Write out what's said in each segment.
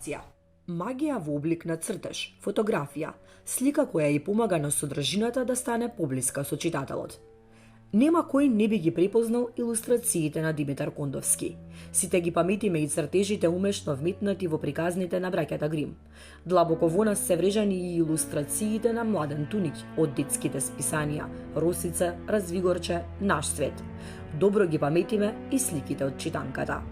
Иллюстрација. Магија во облик на цртеж, фотографија, слика која ја помага на содржината да стане поблиска со читателот. Нема кој не би ги препознал илустрациите на Димитар Кондовски. Сите ги паметиме и цртежите умешно вметнати во приказните на браќата Грим. Длабоко во нас се врежани и илустрациите на Младен Туник од детските списанија Росица, Развигорче, Наш свет. Добро ги паметиме и сликите од читанката.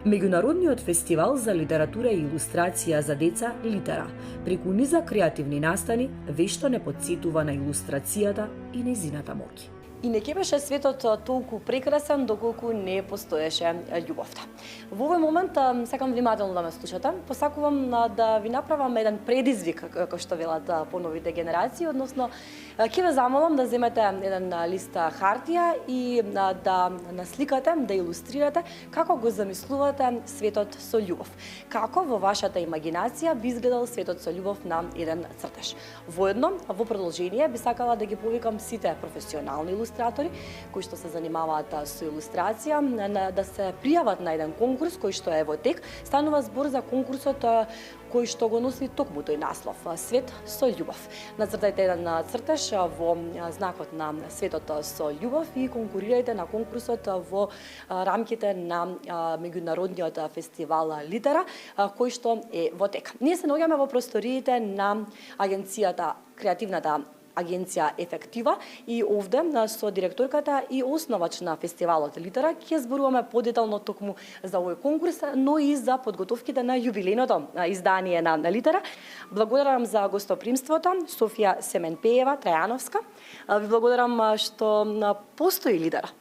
Меѓународниот фестивал за литература и илустрација за деца Литера, преку низа креативни настани, вешто не потсетува на илустрацијата и нејзината моќ. И не ќе беше светот толку прекрасен доколку не постоеше љубовта. Во овој момент сакам внимателно да ме слушате. Посакувам да ви направам еден предизвик, како што велат поновите генерации, односно ќе ве замолам да земете еден лист хартија и да насликате, да илустрирате како го замислувате светот со љубов. Како во вашата имагинација би изгледал светот со љубов на еден цртеж. Воедно, во продолжение би сакала да ги повикам сите професионални илустратори кои што се занимаваат со илустрација да се пријават на еден конкурс кој што е во тек. Станува збор за конкурсот кој што го носи токму тој наслов Свет со љубов. Нацртајте еден цртеж во знакот на светот со љубов и конкурирајте на конкурсот во рамките на меѓународниот фестивал Литера кој што е во тек. Ние се наоѓаме во просториите на агенцијата, креативната агенција Ефектива и овде со директорката и основач на фестивалот Литера ќе зборуваме подетално токму за овој конкурс, но и за подготовките на јубилејното издание на Литера. Благодарам за гостопримството Софија Семенпеева Трајановска. Ви благодарам што постои Литера.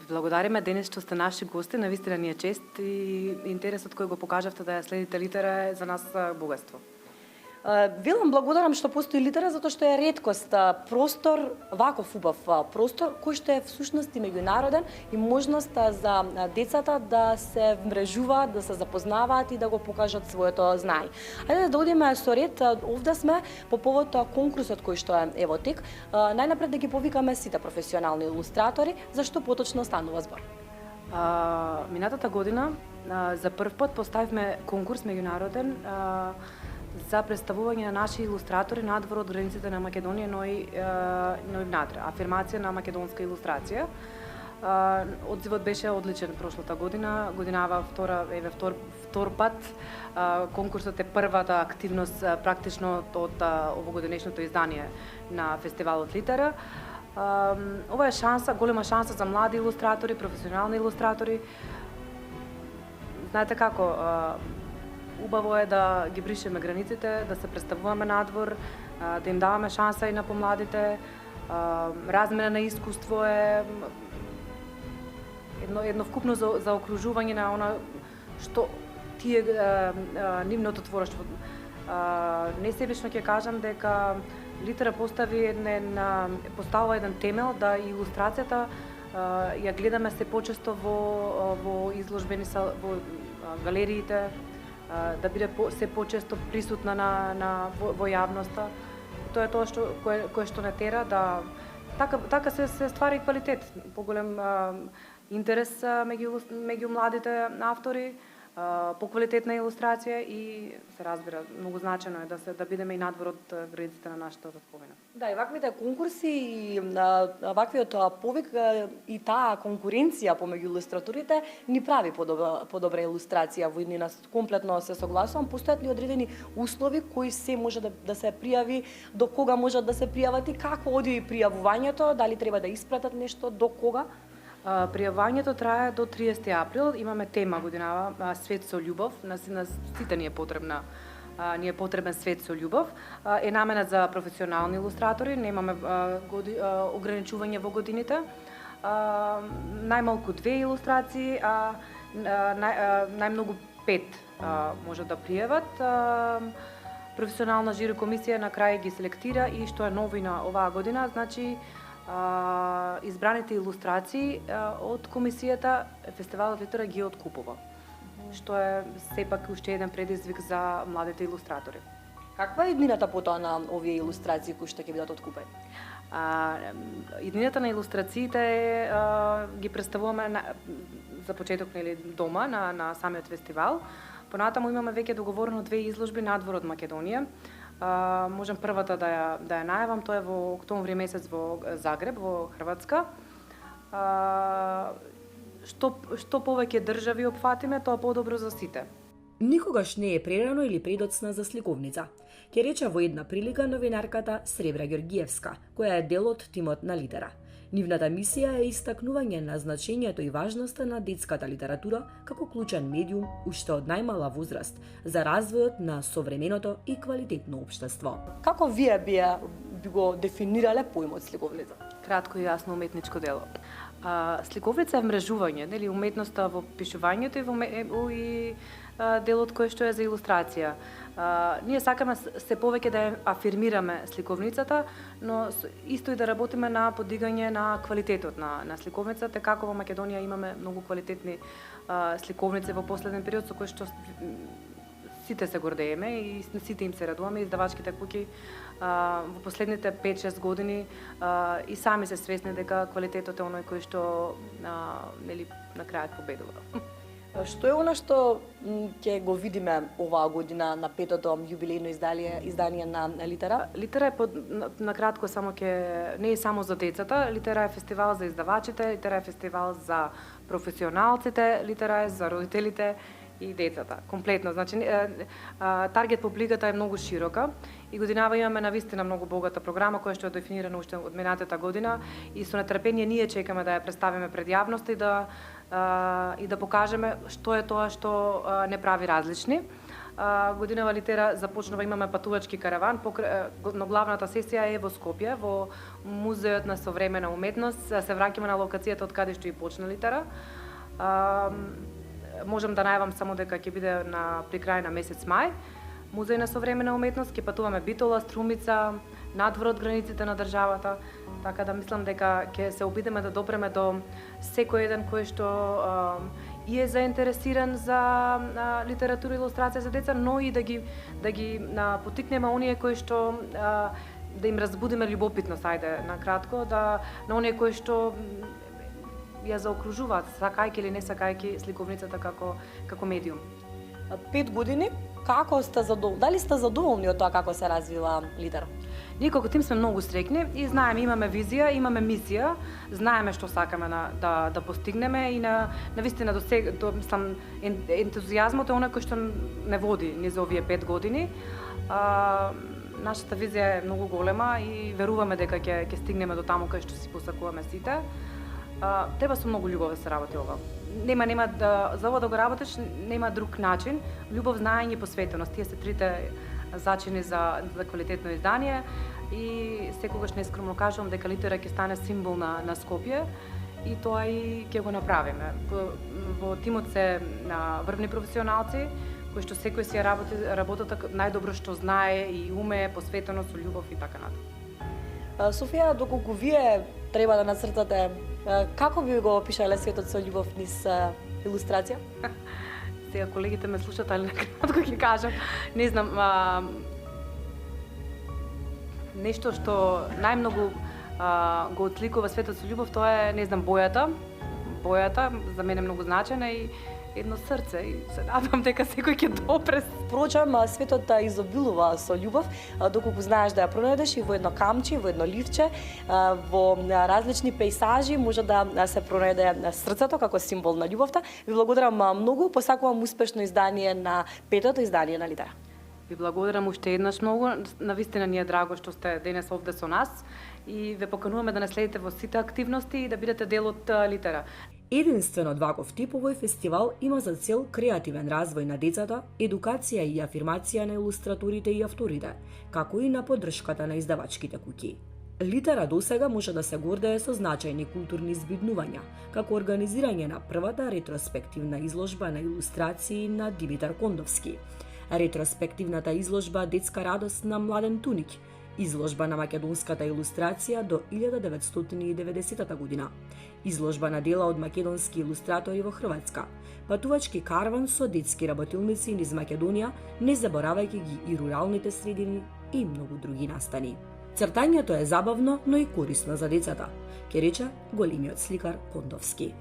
Благодариме денес што сте наши гости, навистина ни е чест и интересот кој го покажавте да ја следите Литера е за нас богатство. Велам благодарам што постои Литера затоа што е реткост простор, ваков убав простор кој што е всушност и меѓународен и можност за децата да се вмрежуваат, да се запознаваат и да го покажат своето знаење. Ајде да одиме со ред, овде сме по повод конкурсот кој што е во тек. Најнапред да ги повикаме сите професионални илустратори, зашто поточно станува збор. Минатата година за прв пат поставивме конкурс меѓународен за представување на наши илустратори надвор од границите на Македонија, но и внатре. Афирмација на македонска илустрација. Одзивот беше одличен прошлата година. Годинава втор пат. Конкурсот е првата активност практично од овогодинешното издание на фестивалот Литера. Ова е шанса, голема шанса за млади илустратори, професионални илустратори. Знаете како, убаво е да ги бришеме границите, да се представуваме надвор, да им даваме шанса и на помладите. Размена на искуство е едно вкупно за окружување на она што тие нивното творештво. Несебично ќе кажам дека Литера поставува еден темел да илустрацијата ја гледаме се почесто во изложбени во галериите, да биде се почесто присутна во јавноста. Тоа е тоа кое што не тера да така се ствари квалитет, поголем интерес меѓу младите автори, поквалитетна илустрација и се разбира, многу значено е да бидеме и надвор од границите на нашата татковина. Да, и ваквите конкурси и ваквиот повик и таа конкуренција помеѓу илустраторите ни прави подобра илустрација. Во нас комплетно се согласувам, постојат ли одредени услови кои се може да се пријави, до кога можат да се пријават и како оди пријавувањето, дали треба да испратат нешто, до кога? Пријавањето трае до 30 април. Имаме тема годинава Свет со љубов. На сите ни е потребен свет со љубов. Е наменет за професионални илустратори. Немаме ограничување во годините. Најмалку 2 илустрации, а најмногу 5 може да пријават. Професионална жири комисија на крај ги селектира и што е новина оваа година, значи избраните илустрации од комисијата фестивалот Литера ги откупува, што е сепак уште еден предизвик за младите илустратори. Каква е иднината потоа на овие илустрации кои што ќе бидат откупени? Иднината на илустрациите ги представуваме за почеток дома на самиот фестивал. Понатаму имаме веќе договорено 2 изложби надвор од Македонија. Можем првата да ја најавам, тоа е во октомври месец во Загреб, во Хрватска. Што повеќе држави опфатиме, тоа подобро за сите. Никогаш не е прерано или предоцна за сликовница, ќе рече во една прилика новинарката Сребра Георгиевска, која е дел од тимот на Литера. Нивната мисија е истакнување на значењето и важноста на детската литература како клучен медиум уште од најмала возраст за развојот на современото и квалитетно општество. Како вие би го дефинирале поимот сликовница? Кратко и јасно уметничко дело. Сликовница е мрежување, нели, уметноста во пишувањето и делот кој што е за илустрација. Ние сакаме се повеќе да ја афирмираме сликовницата, но исто и да работиме на подигање на квалитетот на сликовницата, како во Македонија имаме многу квалитетни сликовници во последен период со кои што сите се гордееме и сите им се радуваме. Издавачките куќи во последните 5-6 години и сами се свесни дека квалитетот е оној кој што нели на крајот победува. Што е она што ќе го видиме оваа година на 5-то јубилејно издание на Литера? Литера е на кратко само не е само за децата, Литера е фестивал за издавачите, Литера е фестивал за професионалците, Литера е за родителите и децата, комплетно. Значи, таргет публиката е многу широка и годинава имаме навистина многу богата програма која што е дефинирана уште од минатата година и со нетрпение ние чекаме да ја представиме пред јавноста и да покажеме што е тоа што не прави различни. Годинава Литера започнува, имаме патувачки караван, но главната сесија е во Скопје, во Музеот на современа уметност. Се враќаме на локацијата од каде што и почна Литера. Можем да најавам само дека ќе биде при крај на месец мај. Музеј на современа уметност, ќе патуваме Битола, Струмица, надвор од границите на државата, така да мислам дека ќе се обидеме да допреме до секој еден кој што и е заинтересиран за литература и илустрација за деца, но и да ги потикнеме оние кои што да им разбудиме љубопитност, ајде на кратко, на оние кои што ја заокружуваат, сакајќи или не сакајќи сликовницата како медиум. 5 години, како сте задоволни? Дали сте задоволни од тоа како се развива Литера? Ние како тим сме многу среќни и знаеме, имаме визија, имаме мисија, знаеме што сакаме да постигнеме и навистина мислам ентузијазмот е оној кој што не води ни за овие 5 години. Нашата визија е многу голема и веруваме дека ќе стигнеме до таму кај што си посакуваме сите. Треба со многу љубов да се работи ова. Нема за ова да го работиш, нема друг начин. Љубов, знаење и посветеност. Тие се трите зачини за квалитетно издание и секогаш нескромно кажувам дека Литера ќе стане символ на Скопје и тоа и ќе го направиме. Во тимот се врвни професионалци кои што секој си ја работата најдобро што знае и уме, посветено со љубов и така натаму. Софија, доколку вие треба да нацртате, како би го опишале светот со љубов низ илустрација? Сега колегите ме слушат, али накратко ќе кажам. Не знам, нешто што најмногу го отликува светот со љубов, тоа е, не знам, бојата. Бојата за мене е многу значена и едно срце и се надам дека секој ќе допре. Впрочем, светот изобилува со љубов, доколку знаеш да ја пронајдеш и во едно камче, во едно ливче, во различни пејсажи може да се пронајде срцето како символ на љубовта. Ви благодарам многу, посакувам успешно издание на 5-то издание на Литера. Ви благодарам уште еднаш многу, навистина ни е драго што сте денес овде со нас и ве покануваме да наследите во сите активности и да бидете дел од Литера. Единствен од ваков тип овој фестивал има за цел креативен развој на децата, едукација и афирмација на илустраторите и авторите, како и на поддршката на издавачките куќи. Литера досега може да се гордее со значајни културни збиднувања, како организирање на првата ретроспективна изложба на илустрации на Димитар Кондовски, ретроспективната изложба Детска радост на Младен Туник, изложба на македонската илустрација до 1990 година, изложба на дела од македонски илустратори во Хрватска, патувачки карван со детски работилници низ Македонија, не заборавајќи ги и руралните средини и многу други настани. Цртањето е забавно, но и корисно за децата, ќе рече големиот сликар Кондовски.